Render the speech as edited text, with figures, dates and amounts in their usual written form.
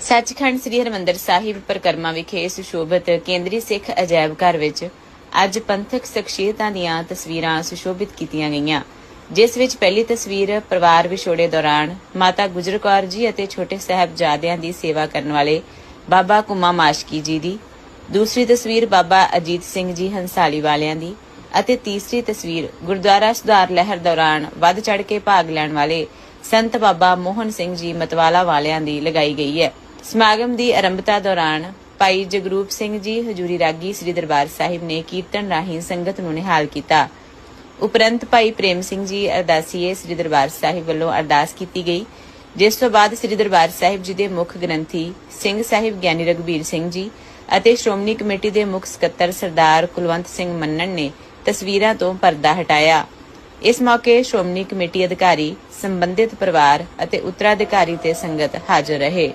ਸੱਚਖੰਡ ਸ੍ਰੀ ਹਰਿਮੰਦਰ ਸਾਹਿਬ ਪਰਿਕਰਮਾ ਵਿਖੇ ਸੁਸ਼ੋਭਿਤ ਕੇਂਦਰੀ ਸਿੱਖ ਅਜਾਇਬ ਘਰ ਵਿੱਚ ਅੱਜ ਪੰਥਕ ਸ਼ਖਸੀਅਤਾਂ ਦੀਆਂ ਤਸਵੀਰਾਂ ਸੁਸ਼ੋਭਿਤ ਕੀਤੀਆਂ ਗਈਆਂ, ਜਿਸ ਵਿੱਚ ਪਹਿਲੀ ਤਸਵੀਰ ਪਰਿਵਾਰ ਵਿਛੋੜੇ ਦੌਰਾਨ ਮਾਤਾ ਗੁਜਰ ਕੌਰ ਜੀ ਅਤੇ ਛੋਟੇ ਸਾਹਿਬਜ਼ਾਦਿਆਂ ਦੀ ਸੇਵਾ ਕਰਨ ਵਾਲੇ ਬਾਬਾ ਕੁੰਮਾ ਮਾਸ਼ਕੀ ਜੀ ਦੀ, ਦੂਸਰੀ ਤਸਵੀਰ ਬਾਬਾ ਅਜੀਤ ਸਿੰਘ ਜੀ ਹੰਸਾਲੀ ਵਾਲਿਆਂ ਦੀ ਅਤੇ ਤੀਸਰੀ ਤਸਵੀਰ ਗੁਰਦੁਆਰਾ ਸੁਧਾਰ ਲਹਿਰ ਦੌਰਾਨ ਵੱਧ ਚੜ੍ਹ ਕੇ ਭਾਗ ਲੈਣ ਵਾਲੇ ਸੰਤ ਬਾਬਾ ਮੋਹਨ ਸਿੰਘ ਜੀ ਮਤਵਾਲਾ ਵਾਲਿਆਂ ਦੀ ਲਗਾਈ ਗਈ ਹੈ। ਸਮਾਗਮ ਦੀ ਆਰੰਭਤਾ ਦੌਰਾਨ ਭਾਈ ਜਗਰੂਪ ਸਿੰਘ ਜੀ ਹਜੂਰੀ ਰਾਗੀ ਸ੍ਰੀ ਦਰਬਾਰ ਸਾਹਿਬ ਨੇ ਕੀਰਤਨ ਰਾਹੀਂ ਸੰਗਤ ਨੂੰ ਨਿਹਾਲ ਕੀਤਾ। ਉਪਰੰਤ ਭਾਈ ਪ੍ਰੇਮ ਸਿੰਘ ਜੀ ਅਰਦਾਸੀਏ ਸ੍ਰੀ ਦਰਬਾਰ ਸਾਹਿਬ ਵੱਲੋਂ ਅਰਦਾਸ ਕੀਤੀ ਗਈ, ਜਿਸ ਤੋਂ ਬਾਅਦ ਸ੍ਰੀ ਦਰਬਾਰ ਸਾਹਿਬ ਜੀ ਦੇ ਮੁੱਖ ਗ੍ਰੰਥੀ ਸਿੰਘ ਸਾਹਿਬ ਗਿਆਨੀ ਰਘਬੀਰ ਸਿੰਘ ਜੀ ਅਤੇ ਸ਼੍ਰੋਮਣੀ ਕਮੇਟੀ ਦੇ ਮੁੱਖ ਸਕੱਤਰ ਸਰਦਾਰ ਕੁਲਵੰਤ ਸਿੰਘ ਮੰਨਣ ਨੇ ਤਸਵੀਰਾਂ ਤੋਂ ਪਰਦਾ ਹਟਾਇਆ। ਇਸ ਮੌਕੇ ਸ਼੍ਰੋਮਣੀ ਕਮੇਟੀ ਅਧਿਕਾਰੀ, ਸੰਬੰਧਿਤ ਪਰਿਵਾਰ ਅਤੇ ਉੱਤਰਾਧਿਕਾਰੀ ਤੇ ਸੰਗਤ ਹਾਜ਼ਰ ਰਹੇ।